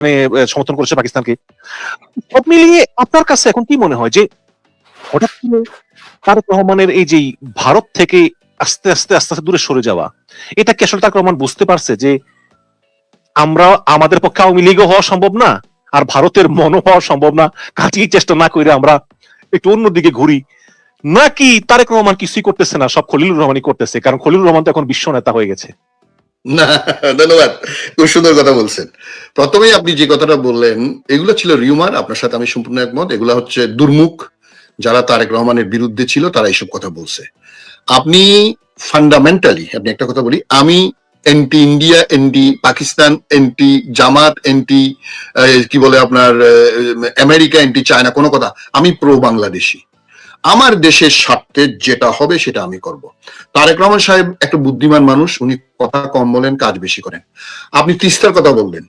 সমর্থন করেছে পাকিস্তানকে। সব মিলিয়ে আপনার কাছে এখন কি মনে হয় যে হঠাৎ করে তারেক রহমানের এই যে ভারত থেকে আস্তে আস্তে আস্তে আস্তে দূরে সরে যাওয়া, এটা কি আসলে তারেক রহমান বুঝতে পারছে যে আমরা আমাদের পক্ষে আওয়ামী লীগও হওয়া সম্ভব না, আর ভারতের মনও হওয়া সম্ভব না, কাজেই চেষ্টা না করে আমরা একটু অন্যদিকে ঘুরি? নাকি তারেক রহমান কিছুই করতেছে না, সব খলিলুর রহমানই করতেছে, কারণ খলিলুর রহমান তো এখন বিশ্ব নেতা হয়ে গেছে? না, ধন্যবাদ, খুব সুন্দর কথা বলছেন। প্রথমেই আপনি যে কথাটা বললেন এগুলো ছিল রিউমার, আপনার সাথে আমি সম্পূর্ণ একমত। এগুলা হচ্ছে দুর্মুখ, যারা তারেক রহমানের বিরুদ্ধে ছিল তারা এইসব কথা বলছে। আপনি ফান্ডামেন্টালি, আপনি একটা কথা বলি, আমি anti India, anti Pakistan, anti Jamaat, anti কি বলে আপনার আমেরিকা, এন্টি চায়না, কোনো কথা, আমি প্রো বাংলাদেশি। আমার দেশের স্বার্থে যেটা হবে সেটা আমি করব। তারেক রহমান সাহেব একটা বুদ্ধিমান মানুষ, উনি কথা কম বলেন, কাজ বেশি করেন। আপনি তিস্তার কথা বললেন,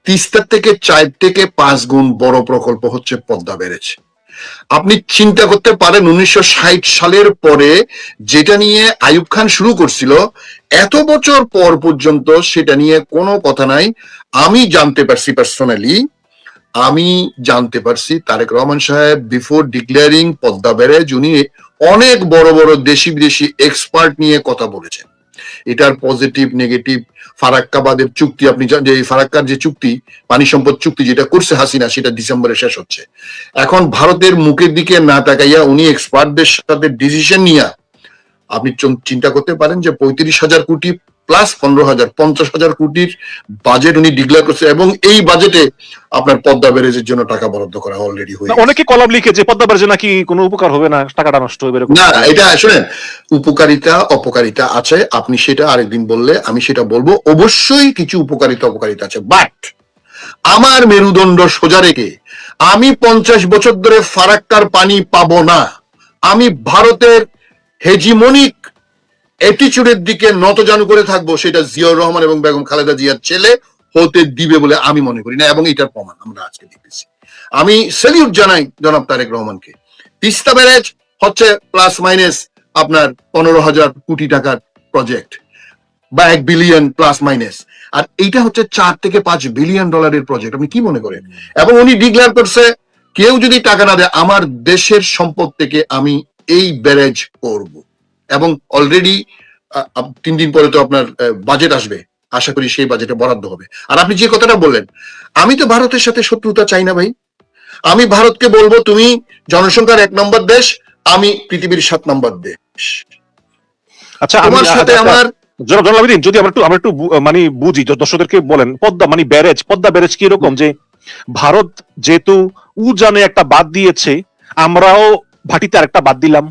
তিস্তার থেকে 4 থেকে 5 গুণ বড় প্রকল্প হচ্ছে পদ্মা ব্যারেজ। আপনি চিন্তা করতে পারেন 1960 সালের পরে যেটা নিয়ে আইয়ুব খান শুরু করছিল, এত বছর পর পর্যন্ত সেটা নিয়ে কোনো কথা নাই। আমি জানতে পারছি পার্সোনালি, আমি জানতে পারছি তারেক রহমান সাহেব বিফোর ডিক্লেয়ারিং পদ্মা ব্যারেজ উনি অনেক বড় বড় দেশি বিদেশি এক্সপার্ট নিয়ে কথা বলেছেন। এটার পজিটিভ নেগেটিভ, ফারাক্কাবাদের চুক্তি, আপনি জানেন যে ফারাক্কার যে চুক্তি, পানি সম্পদ চুক্তি যেটা করছে হাসিনা, সেটা ডিসেম্বরে শেষ হচ্ছে। এখন ভারতের মুখের দিকে না তাকাইয়া উনি এক্সপার্টদের সাথে ডিসিশন নিয়ে, আপনি চিন্তা করতে পারেন যে 35,000 কোটি প্লাস 15,000, 50,000 কোটির বাজেট উনি ডিক্লেয়ার করছে, এবং এই বাজেটে আপনার পদ্মা ব্যারেজের জন্য টাকা বরাদ্দ করা অলরেডি হয়েছে। অনেকে কলাম লিখে যে পদ্মা ব্যারেজে নাকি কোনো উপকার হবে না, টাকাটা নষ্ট হবে। না, এটা শুনেন, উপকারিতা অপকারিতা আছে, আপনি সেটা আরেকদিন বললে আমি সেটা বলবো। অবশ্যই কিছু উপকারিতা অপকারিতা আছে, বাট আমার মেরুদণ্ড সোজা রেখে আমি 50 বছর ধরে ফারাক্কার পানি পাবো না, আমি ভারতের হেজিমনিক অ্যাটিটিউডের দিকে নতজানু করে থাকবো, সেটা জিয়াউর রহমান এবং বেগম খালেদা জিয়ার ছেলে হতে দিবে বলে আমি মনে করি না, এবং এটার প্রমাণ আমরা আজকে দেখতেছি। আমি স্যালিউট জানাই জনাব তারেক রহমানকে। তিস্তা ব্যারেজ হচ্ছে প্লাস মাইনাস আপনার 15,000 কোটি টাকার প্রজেক্ট, বা 1 বিলিয়ন প্লাস মাইনাস, আর এইটা হচ্ছে 4 থেকে 5 বিলিয়ন ডলারের প্রজেক্ট। আপনি কি মনে করেন? এবং উনি ডিক্লেয়ার করছে কেউ যদি টাকা না দেয় আমার দেশের সম্পদ থেকে আমি এই ব্যারেজ করব, এবং অলরেডি 3 দিন পরে তো আপনার বাজেট আসবে, আশা করি সেই বাজেটে বরাদ্দ হবে। আর আপনি যে কথাটা বললেন, আমি তো ভারতের সাথে শত্রুতা চাই না ভাই। আমি ভারতকে বলবো তুমি জনসংখ্যার 1 নম্বর দেশ, আমি পৃথিবীর 7 নম্বর দেশ। আচ্ছা, আমার সাথে আমার যদি আমরা একটু মানে বুঝি, দর্শকদেরকে বলেন পদ্মা মানে ব্যারেজ, পদ্মা ব্যারেজ কি এরকম যে ভারত যেহেতু উজানে একটা বাদ দিয়েছে, আমরাও ভাটিতে আরেকটা বাদ দিলাম,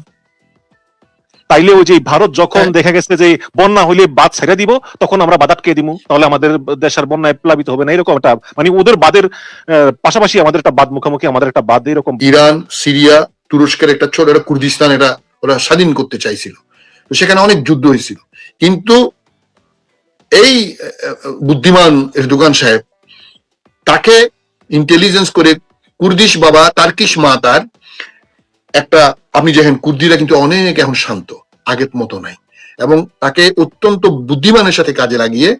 তাইলে ওই যে ভারত যখন দেখা গেছে যে বন্যা হইলে বাদ ছেড়ে দিব, তখন আমরা বাদ আটকে দিব, তাহলে আমাদের দেশের বন্যায় প্লাবিত হবে না, এরকম একটা মানে ওদের বাদের পাশাপাশি আমাদের একটা বাদ, মুখোমুখি আমাদের একটা বাদ, এরকম। ইরান, সিরিয়া, তুরস্কের একটা ছোট একটা কুর্দিস্তান, এটা ওরা স্বাধীন করতে চাইছিল, সেখানে অনেক যুদ্ধ হয়েছিল, কিন্তু এই বুদ্ধিমান এরদোগান সাহেব তাকে ইন্টেলিজেন্স করে কুর্দিশ বাবা, তার্কিশ মা তার একটা, আপনি দেখেন কুর্দিরা কিন্তু অনেক এখন শান্ত, আগের মতো নাই, এবং তাকে অত্যন্ত বুদ্ধিমানের সাথে কাজে লাগিয়ে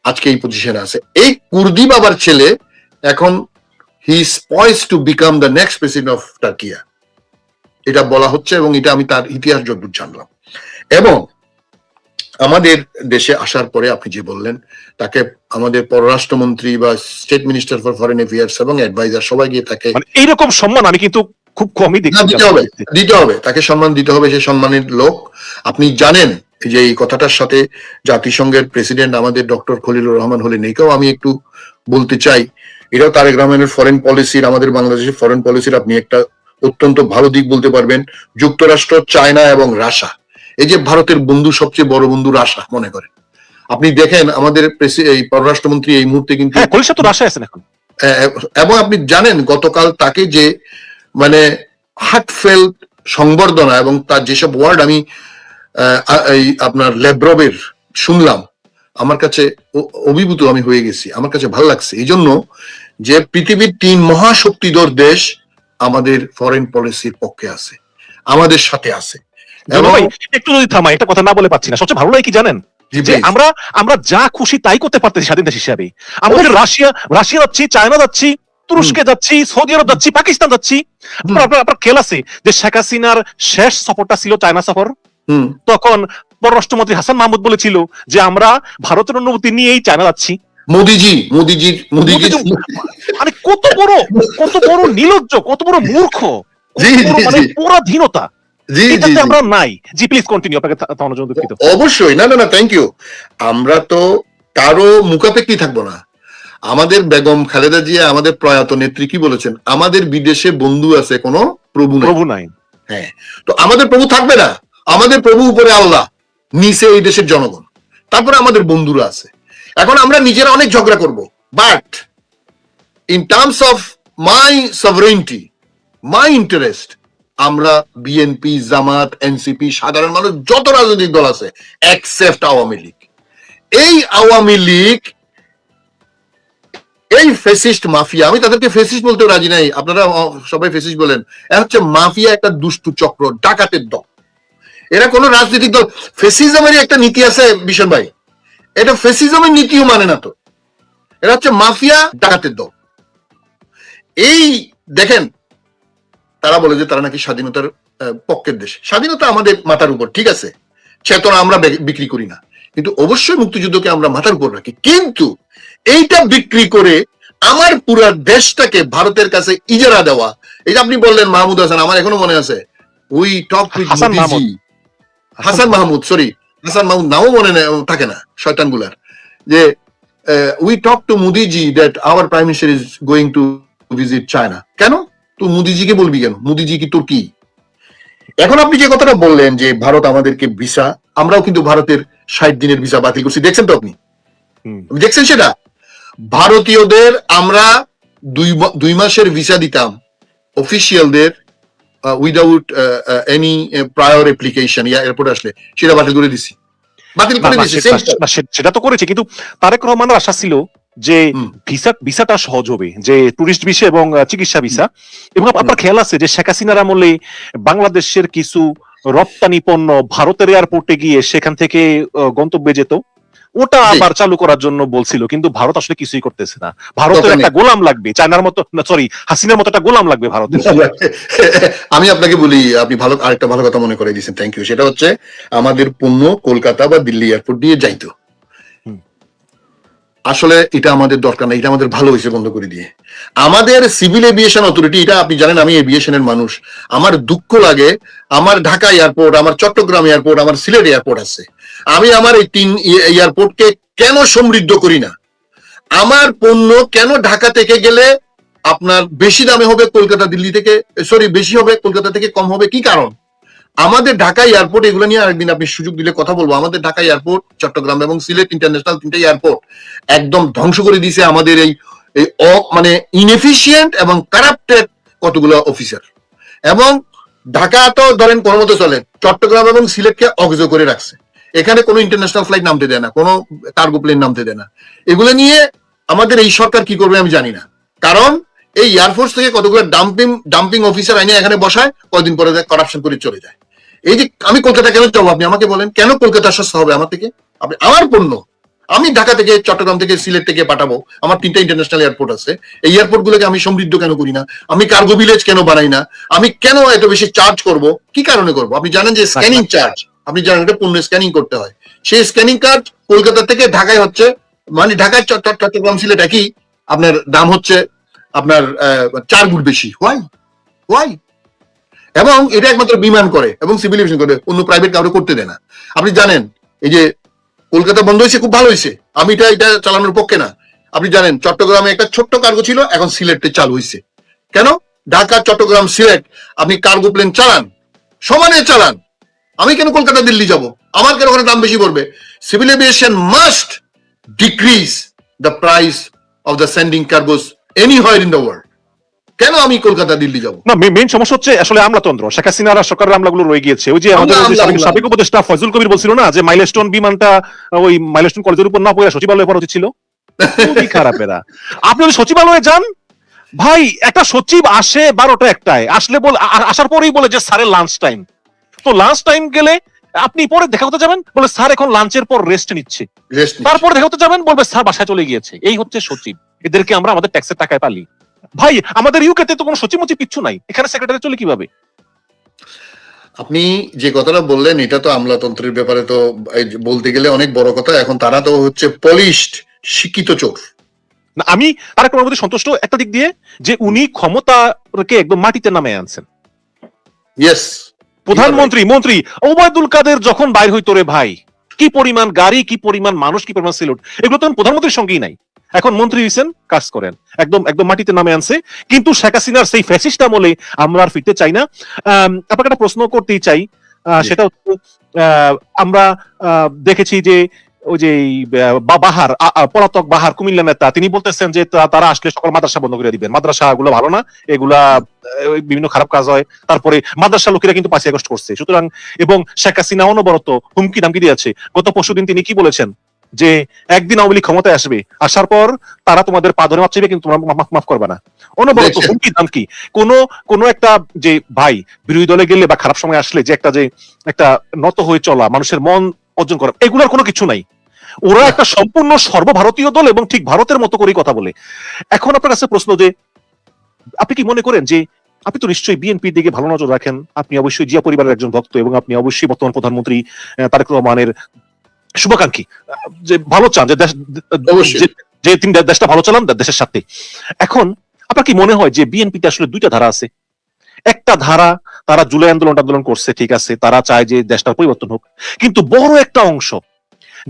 আজকে এই পজিশনে আছে। এই কুর্দি বাবার ছেলে এখন he is poised to become the next president of Turkiye, এটা বলা হচ্ছে, এবং এটা আমি তার ইতিহাস যতদূর জানলাম। এবং আমাদের দেশে আসার পরে আপনি যে বললেন, তাকে আমাদের পররাষ্ট্রমন্ত্রী বা state minister for foreign affairs এবং অ্যাডভাইজার সবাই গিয়ে তাকে এইরকম সম্মান আমি কিন্তু খুব কমই দেখি। দিতে হবে, তাকে সম্মান দিতে হবে, সে সম্মানের লোক। আপনি জানেন যে এই কথাটার সাথে জাতিসংঘের প্রেসিডেন্ট আমাদের ডক্টর খলিলুর রহমান হলেন, এটাও আমি একটু বলতে চাই। এটাও তারেক রহমানের ফরেন পলিসির, আমাদের বাংলাদেশের ফরেন পলিসির আপনি একটা অত্যন্ত ভালো দিক বলতে পারবেন। যুক্তরাষ্ট্র, চায়না এবং রাশিয়া, এই যে ভারতের বন্ধু, সবচেয়ে বড় বন্ধু রাশিয়া মনে করেন, আপনি দেখেন আমাদের এই পররাষ্ট্রমন্ত্রী এই মুহূর্তে কিন্তু রাশিয়া আছেন এখন, এবং আপনি জানেন গতকাল তাকে যে মানে হার্টফেল্ট সংবর্ধনা এবং তার যেসব ওয়ার্ড আমি আপনার লেব্রবের শুনলাম, আমার কাছে অভিভূত আমি হয়ে গেছি, আমার কাছে ভালো লাগছে। এই জন্য যে পৃথিবীর 3 মহাশক্তিধর দেশ আমাদের ফরেন পলিসির পক্ষে আছে, আমাদের সাথে আছে। একটু যদি থামাই, একটা কথা না বলে পাচ্ছি না, সবচেয়ে ভালো লাগে কি জানেন, জি, যে please। আমরা যা খুশি তাই করতে পারতেছি স্বাধীন দেশ হিসাবে। আমাদের রাশিয়া যাচ্ছি, চায়না যাচ্ছি, তুরস্কে যাচ্ছি, সৌদি আরব যাচ্ছি, পাকিস্তান যাচ্ছি। আপনার খেয়াল আছে যে শেখ হাসিনার শেষ সফরটা ছিল চায়না সফর। তখন পররাষ্ট্রমন্ত্রী হাসান মাহমুদ বলেছিল যে আমরা ভারতের অনুমতি নিয়েই চায়না যাচ্ছি। মোদিজি মানে কত বড় নির্লজ্জ, কত বড় মূর্খ, জি, জি, মানে জি। পরাধীনতা। জি, জি, এটাতে জি। আমরা নাই। জি প্লিজ কন্টিনিউ, আপনাকে থামানোর জন্য দুঃখিত। অবশ্যই, না, থ্যাংক ইউ। আমরা তো কারো মুখাপেক্ষি থাকবো না। আমাদের বেগম খালেদা জিয়া, আমাদের প্রয়াত নেত্রী কি বলেছেন, আমাদের বিদেশে বন্ধু আছে, কোনো প্রভু নাই। হ্যাঁ, তো আমাদের প্রভু থাকবে না? আমাদের প্রভু উপরে আল্লাহ, নিচে এই দেশের জনগণ, তারপরে আমাদের বন্ধুরা আছে। এখন আমরা নিজেরা অনেক ঝগড়া করব, but in terms of my sovereignty, my interest, আমরা বিএনপি, জামাত, এনসিপি, সাধারণ মানুষ, যত রাজনৈতিক দল আছে এক্সেপ্ট আওয়ামী লীগ, এই আওয়ামী লীগ, এই ফেসিস্ট মাফিয়া, আমি তাদেরকে ফেসিস্ট বলতে রাজি নাই, আপনারা সবাই ফেসিস্ট বলেন, এরা হচ্ছে মাফিয়া, একটা দুষ্টু চক্র, ডাকাতের দল। এরা কোন রাজনৈতিক দল, ফেসিজমেরই একটা নীতি আছে বিশন ভাই, এটা ফেসিজমের নীতিও মানে না তো। এরা হচ্ছে মাফিয়া, ডাকাতের দল। এই দেখেন, তারা বলে যে তারা নাকি স্বাধীনতার পক্ষের দেশ। স্বাধীনতা আমাদের মাথার উপর, ঠিক আছে, চেতনা আমরা বিক্রি করি না, কিন্তু অবশ্যই মুক্তিযুদ্ধকে আমরা মাথার উপর রাখি। কিন্তু এইটা বিক্রি করে আমার পুরা দেশটাকে ভারতের কাছে ইজারা দেওয়া, এই যে আপনি বললেন মাহমুদ হাসান, আমার এখনো মনে আছে, we talk with Hasan Mahmud, sorry Hasan Mahmud, now মনে থাকে না শয়তান গুলার, যে we talk to Modiji that our prime minister is going to visit China. কেন তুই মোদিজিকে বলবি কেন? মোদিজি কি তোর কি? এখন আপনি যে কথাটা বললেন যে ভারত আমাদেরকে ভিসা, আমরাও কিন্তু ভারতের 60 দিনের ভিসা বাতিল করছি, দেখছেন তো আপনি? দেখছেন সেটা? ভারতীয়দের আমরা 2 মাসের ভিসা দিতাম অফিসিয়ালদের, without any prior application, airport আসলে সেটা বাতিল করে দিছি, সেটা তো করেছে, কিন্তু তারেক রহমানের আশা ছিল যে ভিসাটা সহজ হবে, যে টুরিস্ট ভিসা এবং চিকিৎসা ভিসা। এবং আপনার খেয়াল আছে যে শেখ হাসিনার আমলে বাংলাদেশের কিছু রপ্তানি পণ্য ভারতের এয়ারপোর্টে গিয়ে সেখান থেকে গন্তব্যে যেত, ওটা আবার চালু করার জন্য বলছিল, কিন্তু ভারত আসলে কিছুই করতেছে না। ভারতের একটা গোলাম লাগবে, চায়নার মতো, সরি হাসিনার মতো একটা গোলাম লাগবে ভারতের। আমি আপনাকে বলি, আপনি আরেকটা ভালো কথা মনে করে দিয়েছেন, থ্যাংক ইউ। সেটা হচ্ছে আমাদের পণ্য কলকাতা বা দিল্লি এয়ারপোর্ট দিয়ে যাইতো। আসলে এটা আমাদের দরকার না, এটা আমাদের ভালো হয়েছে বন্ধ করে দিয়ে। আমাদের সিভিল এভিয়েশন অথরিটি, এটা আপনি জানেন আমি এভিয়েশনের মানুষ, আমার দুঃখ লাগে, আমার ঢাকা এয়ারপোর্ট, আমার চট্টগ্রাম এয়ারপোর্ট, আমার সিলেট এয়ারপোর্ট আছে, আমি আমার এই 3 এয়ারপোর্টকে কেন সমৃদ্ধ করি না? আমার পণ্য কেন ঢাকা থেকে গেলে আপনার বেশি দামে হবে কলকাতা দিল্লি থেকে, সরি বেশি হবে কলকাতা থেকে কম হবে? কি কারণ? আমাদের ঢাকা এয়ারপোর্ট, এগুলো নিয়ে আরেকদিন আপনি সুযোগ দিলে কথা বলবো। আমাদের ঢাকা এয়ারপোর্ট, চট্টগ্রাম এবং সিলেট ইন্টারন্যাশনাল 3টে এয়ারপোর্ট একদম ধ্বংস করে দিয়েছে আমাদের এই মানে ইনএফিশিয়েন্ট এবং কারাপ্টেড কতগুলো অফিসার। এবং ঢাকা তো ধরেন কোনো মতো চলে, চট্টগ্রাম এবং সিলেটকে অগজ করে রাখছে, এখানে কোনো ইন্টারন্যাশনাল ফ্লাইট নামতে দেয় না, কোনো কার্গো প্লেন নামতে দেয় না। এগুলো নিয়ে আমাদের এই সরকার কি করবে আমি জানি না, কারণ এই এয়ারফোর্স থেকে কতগুলো ডাম্পিং অফিসার আইনে এখানে বসায়, কয়দিন পরে করাপশন করে চলে যায়। এই যে আমি কলকাতা কেন যাবো, আপনি আমাকে বলেন, কেন কলকাতা সস্তা হবে আমার থেকে? আপনি আমার পণ্য আমি ঢাকা থেকে, চট্টগ্রাম থেকে, সিলেট থেকে পাঠাবো, আমার 3টা ইন্টারন্যাশনাল এয়ারপোর্ট আছে, এই এয়ারপোর্ট গুলোকে আমি সমৃদ্ধ কেন করি না? আমি কার্গো ভিলেজ কেন বানাই না? আমি কেন এত বেশি চার্জ করব? কি কারণে করব? আপনি জানেন যে স্ক্যানিং চার্জ, আপনি জানেন এটা পণ্য স্ক্যানিং করতে হয়, সেই স্ক্যানিং কার্ড কলকাতা থেকে ঢাকায় হচ্ছে, মানে ঢাকায় চট্টগ্রাম সিলেট একই, আপনার দাম হচ্ছে আপনার 4 গুণ বেশি। হোয়াই? এবং এটা একমাত্র বিমান করে এবং সিভিল এভিয়েশন করে, অন্য প্রাইভেট কাউকে করতে দেয় না। আপনি জানেন এই যে কলকাতা বন্ধ হয়েছে, খুব ভালো হয়েছে, আমি এটা চালানোর পক্ষে না। আপনি জানেন চট্টগ্রামে একটা ছোট্ট কার্গো ছিল, এখন সিলেটে চালু হয়েছে। কেন? ঢাকা, চট্টগ্রাম, সিলেট আপনি কার্গো প্লেন চালান, সমানে চালান, আমি কেন কলকাতা দিল্লি যাব? আমার কেন ওখানে দাম বেশি পড়বে? Civil aviation must decrease the price of the sending cargos anywhere in the world. কেন আমি কলকাতা দিল্লি যাব? না, মেইন সমস্যা হচ্ছে আসলে আমলাতন্ত্র। শেখ হাসিনার সরকারের আমলাগুলো রয়ে গিয়েছে। ওই যে আমাদের সাবেক উপদেষ্টা ফয়জুল কবির বলছিল না যে মাইলস্টোন বিমানটা ওই মাইলস্টোন কলেজের উপর না পড়ে সচিবালয়ে পড়া উচিত ছিল। খুবই খারাপ এরা। আপনি যদি সচিবালয়ে যান ভাই, একটা সচিব আসে 12টা 1টায়, আসলে আসার পরেই বলে যে স্যারের লাঞ্চ টাইম। তো লাঞ্চ টাইম গেলে আপনি পরে দেখা করতে যাবেন, বলে স্যার এখন লাঞ্চের পর রেস্ট নিচ্ছে। রেস্ট তারপরে দেখা করতে যাবেন, বলবে স্যার বাসায় চলে গিয়েছে। এই হচ্ছে সচিব, এদেরকে আমরা আমাদের ট্যাক্সের টাকায় পালি। ভাই আমাদের ইউকেতে তো কোনো সচিব মচিব কিচ্ছু নাই, এখানে সেক্রেটারি চলে কিভাবে? আপনি যে কথাটা বললেন এটা তো আমলাতন্ত্রের ব্যাপারে তো বলতে গেলে অনেক বড় কথা। এখন তারা তো হচ্ছে পলিশড শিক্ষিত চোর। না, আমি তারেক রহমানের প্রতি সন্তুষ্ট একটা দিক দিয়ে, যে উনি ক্ষমতাকে একদম মাটিতে নামিয়ে আনছেন। ইয়েস, প্রধানমন্ত্রী মন্ত্রী ওবায়দুল কাদের যখন বাইর হইতো রে ভাই, কি পরিমাণ গাড়ি, কি পরিমাণ মানুষ, কি পরিমাণ সিলুট, এগুলো তো প্রধানমন্ত্রীর সঙ্গেই নাই। এখন মন্ত্রী হইছেন, কাজ করেন, একদম একদম মাটিতে নামে আনছে। কিন্তু শেখ হাসিনার সেই ফ্যাসিস্ট আমলে আমরা আর ফিরতে চাই না। আপনাকে একটা প্রশ্ন করতেই চাই, সেটা হচ্ছে আমরা দেখেছি যে ওই যে বাহার পলাতক বাহার কুমিল্লা নেতা, তিনি বলতেছেন যে তারা আসলে সকল মাদ্রাসা বন্ধ করে দিবেন, মাদ্রাসা গুলো ভালো না, এগুলা বিভিন্ন খারাপ কাজ হয়। তারপরে মাদ্রাসা লোকেরা কিন্তু 5 আগস্ট করছে, সুতরাং এবং শেখ হাসিনা অনবরত হুমকি ধামকি দিয়েছে। গত পরশুদিন তিনি কি বলেছেন, যে একদিন আওয়ামী লীগ ক্ষমতায় আসবে, আসার পর তারা তোমাদের পা ধরে মাপ চাইবে, কিন্তু তোমরা মাফ করবে না। অনবরত হুমকি ধামকি। কোন একটা যে ভাই বিরোধী দলে গেলে বা খারাপ সময় আসলে যে একটা নত হয়ে চলা, মানুষের মন অর্জন করা, এগুলোর কোনো কিছু নাই। ওরা একটা সম্পূর্ণ সর্বভারতীয় দল এবং ঠিক ভারতের মতো করেই কথা বলে। এখন আপনার কাছে প্রশ্ন, যে আপনি কি মনে করেন যে আপনি তো নিশ্চয়ই বিএনপির দিকে ভালো নজর রাখেন, আপনি অবশ্যই জিয়া পরিবারের একজন ভক্ত এবং আপনি অবশ্যই বর্তমান প্রধানমন্ত্রী তারেক রহমানের শুভাকাঙ্ক্ষী, যে ভালো চান, যে তিনি দেশটা ভালো চালান দেশের সাথে। এখন আপনার কি মনে হয় যে বিএনপিতে আসলে দুইটা ধারা আছে? একটা ধারা, তারা জুলাই আন্দোলন করছে, ঠিক আছে, তারা চায় যে দেশটার পরিবর্তন হোক, কিন্তু বড় একটা অংশ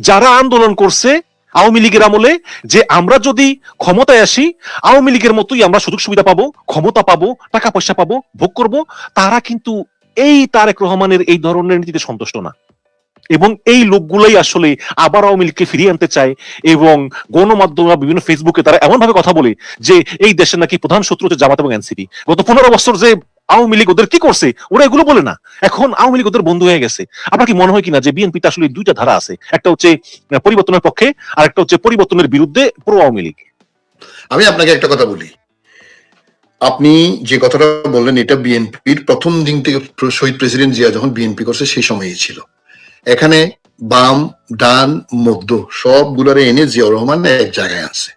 যারা আন্দোলন করছে আওয়ামী লীগের আমলে, যে আমরা যদি ক্ষমতায় আসি আওয়ামী লীগের মতোই আমরা সুযোগ সুবিধা পাবো, ক্ষমতা পাবো, টাকা পয়সা পাবো, ভোগ করব, তারা কিন্তু এই তারেক রহমানের এই ধরনের নীতিতে সন্তুষ্ট না। এবং এই লোকগুলোই আসলে আবার আওয়ামী লীগকে ফিরিয়ে আনতে চায়, এবং গণমাধ্যম বিভিন্ন ফেসবুকে তারা এমন ভাবে কথা বলে যে এই দেশের নাকি প্রধান শত্রু হচ্ছে জামাত এবং এনসিপি। গত 15 বছর যে আওয়ামী লীগ ওদের কি করছে, ওরা এগুলো বলে না, এখন আওয়ামী লীগ ওদের বন্ধু হয়ে গেছে। আপনার কি মনে হয় কিনা যে বিএনপিতে আসলে দুইটা ধারা আছে, একটা হচ্ছে পরিবর্তনের পক্ষে আর একটা হচ্ছে পরিবর্তনের বিরুদ্ধে প্রো আওয়ামী লীগ? আমি আপনাকে একটা কথা বলি, আপনি যে কথাটা বললেন এটা বিএনপির প্রথম দিন থেকে শহীদ প্রেসিডেন্ট জিয়া যখন বিএনপি করছে সেই সময়ই ছিল। এখানে বাম ডান মধ্য সবগুলোরে এনে জিয়াউর রহমান এক জায়গায় আছে।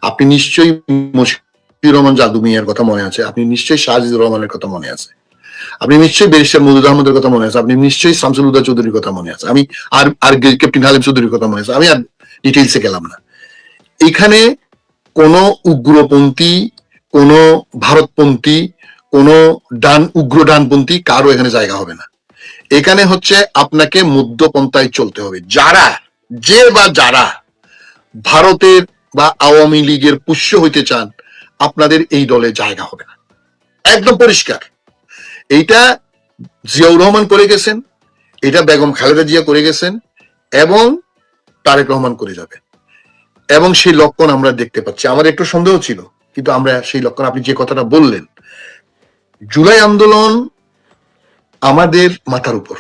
আপনি নিশ্চয়ই মশিউর রহমান জাদু মিয়ার কথা মনে আছে, আপনি নিশ্চয়ই শাহজিদুর রহমানের কথা মনে আছে, আপনি নিশ্চয়ই ব্যারিস্টার মওদুদ আহমদের কথা মনে আছে, আপনি নিশ্চয়ই শামসুল হুদা চৌধুরীর কথা মনে আছে, আমি আর ক্যাপ্টেন হালিম চৌধুরীর কথা মনে আছে, আমি আর ডিটেইলসে গেলাম না। এখানে কোন উগ্রপন্থী, কোন ভারতপন্থী, কোন উগ্র ডানপন্থী কারো এখানে জায়গা হবে না। এখানে হচ্ছে আপনাকে মধ্যপন্থায় চলতে হবে। যারা ভারতের বা আওয়ামী লীগের পুষ্য হইতে চান, আপনাদের এই দলে জায়গা হবে না, একদম পরিষ্কার। এইটা জিয়াউর রহমান করে গেছেন, এটা বেগম খালেদা জিয়া করে গেছেন, এবং তারেক রহমান করে যাবে, এবং সেই লক্ষণ আমরা দেখতে পাচ্ছি। আমার একটু সন্দেহ ছিল, কিন্তু আমরা সেই লক্ষণ, আপনি যে কথাটা বললেন, জুলাই আন্দোলন আমাদের মাথার উপর,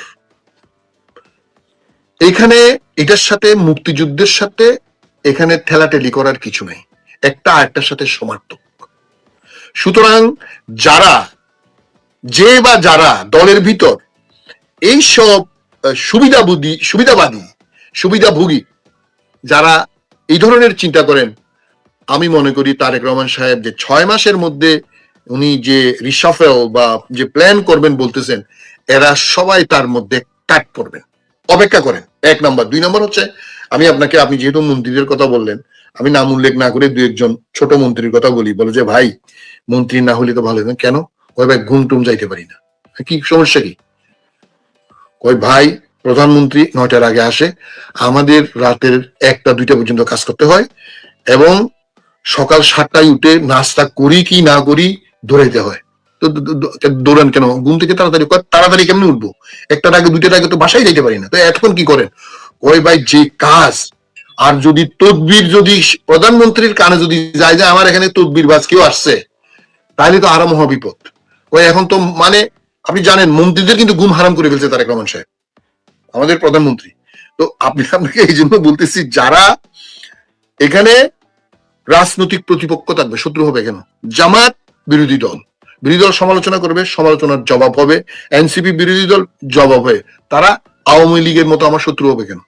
এখানে এটার সাথে মুক্তিযুদ্ধের সাথে এখানে ঠেলাঠেলি করার কিছু নেই, একটা আরেকটার সাথে সমার্থক। সুতরাং যারা দলের ভিতর এই সব সুবিধাভোগী যারা এই ধরনের চিন্তা করেন, আমি মনে করি তারেক রহমান সাহেব যে 6 মাসের মধ্যে উনি যে রিশাফেল বা যে প্ল্যান করবেন বলতেছেন, এরা সবাই তার মধ্যে কাট করবেন। অপেক্ষা করেন, 1 নম্বর। 2 নম্বর হচ্ছে, আপনি যেহেতু মন্ত্রীদের কথা বললেন, আমি নাম উল্লেখ না করে 2-1 ছোট মন্ত্রীর কথা বলি। বলে যে ভাই মন্ত্রী না হলে তো ভালো হতো। কেন? ওই ভাই ঘুম টুম যাইতে পারি না। কি সমস্যা কি? ওই ভাই প্রধানমন্ত্রী 9টার আগে আসে, আমাদের রাতের 1টা-2টা পর্যন্ত কাজ করতে হয়, এবং সকাল 7টায় উঠে নাস্তা করি কি না করি দৌড়াইতে হয়। তো দৌড়ান কেন? ঘুম থেকে তাড়াতাড়ি কেমনি উঠবো? 1টার আগে 2টার আগে তো বাসায় যাইতে পারি না। তো এখন কি করেন? ওই ভাই যে কাজ, আর যদি তদবির যদি প্রধানমন্ত্রীর কানে যদি যায় যে আমার এখানে তদবির বাজ কেউ আসছে, তাহলে তো আরো মহাবিপদ। ওই এখন তো মানে আপনি জানেন মন্ত্রীদের কিন্তু ঘুম হারাম করে ফেলছে তারেক রহমান সাহেব, আমাদের প্রধানমন্ত্রী। তো আপনাকে এই জন্য বলতেছি, যারা এখানে রাজনৈতিক প্রতিপক্ষ থাকবে, শত্রু হবে কেন? জামাত বিরোধী দল সমালোচনা করবে, সমালোচনার জবাব হবে। এনসিপি বিরোধী দল জবাব হবে। তারা আওয়ামী লীগের মতো আমার শত্রু হবে কেন?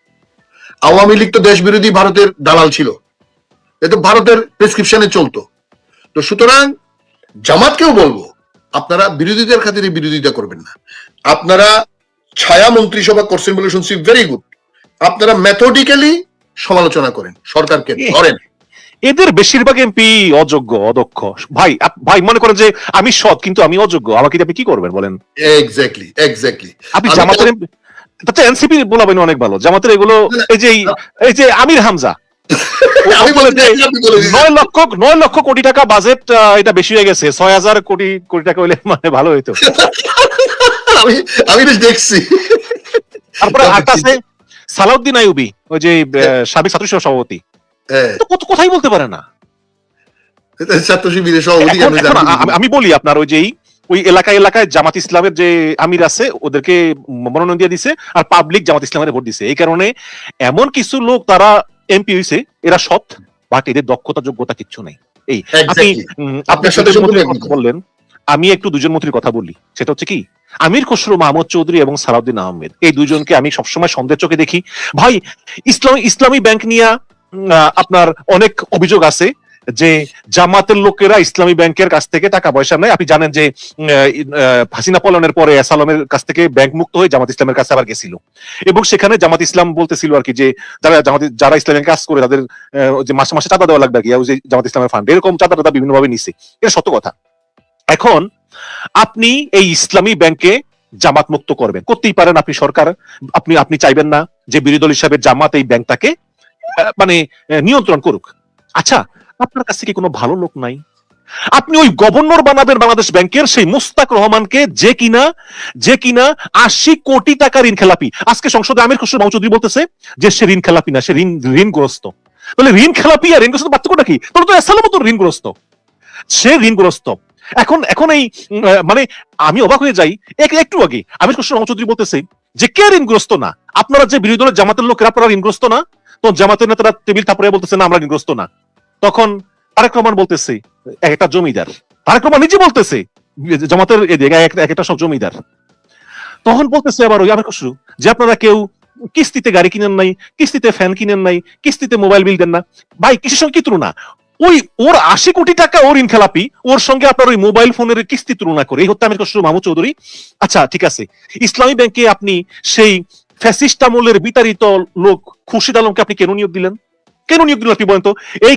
আওয়ামী লীগ তো দেশ বিরোধী ভারতের দালাল ছিল, এ তো ভারতের প্রেসক্রিপশনে চলতো। তো সুতরাং জামাতকেও বলবো, আপনারা বিরোধীদের খাতিরে বিরোধিতা করবেন না। আপনারা ছায়া মন্ত্রিসভা করছেন বলে শুনছি, ভেরি গুড। আপনারা মেথডিক্যালি সমালোচনা করেন, সরকারকে ধরেন। এদের বেশিরভাগ এমপি অযোগ্য, অদক্ষ। ভাই ভাই মনে করেন যে আমি সৎ কিন্তু আমি অযোগ্য, আমাকে আপনি কি করবেন বলেন? Exactly exactly. আপনি জামাতের তাতে এনসিপি বলাবেন অনেক ভালো, জামাতের এগুলো এই যে আমির হামজা আমি বলে 9 লক্ষ কোটি টাকা বাজেট, এটা বেশি হয়ে গেছে, 6,000 কোটি টাকা হইলে মানে ভালো হইতো। আমি দেখছি। তারপরে আছে সালাউদ্দিন আইয়ুবী, ওই যে সাবেক ছাত্র সংসদ সভাপতি, কোথায় বলতে পারে না। ছাত্র শিবিরের সভাপতি। আমি বলি আপনার ওই এলাকায় জামাত ইসলামের যে আমির আছে ওদেরকে মনোনয়ন দিয়ে দিছে, আর পাবলিক জামাত ইসলামের ভোট দিছে। এই কারণে এমন কিছু লোক তারা এমপি হইছে, এরা সৎ, বাট এদের দক্ষতা যোগ্যতা কিচ্ছু নেই। এই আপনি আপনার সাথে বললেন, আমি একটু দুজন মন্ত্রীর কথা বলি, সেটা হচ্ছে কি আমির খসরু মাহমুদ চৌধুরী এবং সালাউদ্দিন আহমেদ। এই দুজনকে আমি সবসময় সন্দেহের চোখে দেখি। ভাই ইসলামী ব্যাংক নিয়ে আপনার অনেক অভিযোগ আছে যে জামাতের লোকেরা ইসলামী ব্যাংকের কাছ থেকে টাকা পয়সা নেয়। আপনি জানেন যে হাসিনা পলায়নের পরে সালামের কাছ থেকে ব্যাংক মুক্ত হয়ে জামাত ইসলামের কাছে আবার গেছিল, এবং সেখানে জামাত ইসলাম বলতেছিল আর কি যে যারা ইসলামের কাজ করে তাদের যে মাসে মাসে চাঁদা দেওয়া লাগবে, যে জামাত ইসলামের ফান্ড, এরকম চাঁদা বিভিন্ন ভাবে নিছে। এটা সত্য কথা। এখন আপনি এই ইসলামী ব্যাংকে জামাত মুক্ত করবেন, করতেই পারেন আপনি সরকার, আপনি চাইবেন না যে বিরোধী দল হিসাবে জামাত এই ব্যাংকটাকে মানে নিয়ন্ত্রণ করুক। আচ্ছা, আপনার কাছে কি কোনো ভালো লোক নাই? আপনি ওই গভর্নর বানাবেন বাংলাদেশ ব্যাংকের সেই মুস্তাক রহমানকে, যে কিনা 80 কোটি টাকা ঋণ খেলাপি। আজকে সংসদে আমির খসরু মাহমুদ চৌধুরী বলতেছে যে সে ঋণ খেলাপি না, সে ঋণগ্রস্ত। তাহলে ঋণ খেলাপি আর ঋণগ্রস্ত পার্থক্যটা কি? তাহলে তো এসালামও তো ঋণগ্রস্ত, সে ঋণগ্রস্ত। এখন এই মানে আমি অবাক হয়ে যাই, একটু আগে আমির খসরু মাহমুদ চৌধুরী বলতেছে যে কে ঋণগ্রস্ত না, আপনারা যে বিরোধী দলের জামাতের লোকেরা আপনারা ঋণগ্রস্ত না? তো জামাতের নেতারা টেবিল থাপড়ে বলতেছে না আমরা ঋণগ্রস্ত না। তখন তারেক রহমান বলতেছে একটা জমিদার, তারেক রহমান নিজে বলতেছে জামাতের একটা সব জমিদার। তখন বলতেছে আবার ওই আমির খসরু যে আপনারা কেউ কিস্তিতে গাড়ি কিনেন নাই, কিস্তিতে ফ্যান কিনেন নাই, কিস্তিতে মোবাইল বিল দেন না। ভাই কিসের সঙ্গে কি তুলনা? ওর 80 কোটি টাকা ওর ঋণ খেলাপি, ওর সঙ্গে আপনার ওই মোবাইল ফোনের কিস্তি তুলনা করে এই হত্যা আমির খসরু মাহমুদ চৌধুরী। আচ্ছা ঠিক আছে, ইসলামী ব্যাংকে আপনি সেই ফ্যাসিস্ট আমলের বিতাড়িত লোক খুরশিদ আলমকে আপনি কেন নিয়োগ দিলেন? কেন নিয়োগ দিলেন আপনি বলেন তো? এই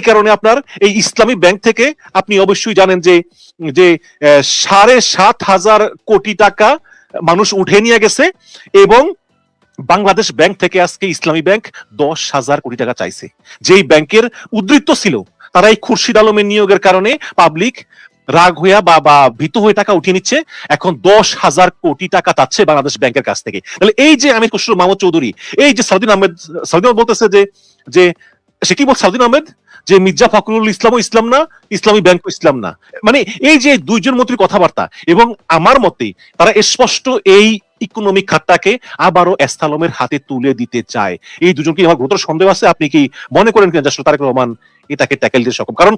কারণে আপনার এই ইসলামী ব্যাংক থেকে আপনি অবশ্যই জানেন যে 7,500 কোটি টাকা মানুষ উঠে নিয়ে গেছে, এবং বাংলাদেশ ব্যাংক থেকে আজকে ইসলামী ব্যাংক 10,000 কোটি টাকা চাইছে। যেই ব্যাংকের উদ্বৃত্ত ছিল, তারা এই খুরশিদ আলমের নিয়োগের কারণে পাবলিক রাগ হইয়া বা ভীত হয়ে টাকা উঠিয়ে নিচ্ছে। এখন 10,000 কোটি টাকা চাচ্ছে বাংলাদেশ ব্যাংকের কাছ থেকে। তাহলে এই যে আমির খসরু মাহমুদ চৌধুরী, এই যে সালাউদ্দিন আহমেদ বলতেছে যে সে কি বল সালাউদ্দিন আহমেদ যে মির্জা ফখরুল ইসলামও ইসলাম না, ইসলামী ব্যাংকও ইসলাম না। মানে এই যে দুইজন মন্ত্রীর কথাবার্তা, এবং আমার মতে তারা স্পষ্ট এই ইকোনমিক খাতটাকে আবারও এসথালমের হাতে তুলে দিতে চায়। এই দুজনকে আমার গুরুতর সন্দেহ আছে। আপনি কি মনে করেন কিনা যে তারেক রহমান এটাকে ট্যাকেল দিতে সক্ষম? কারণ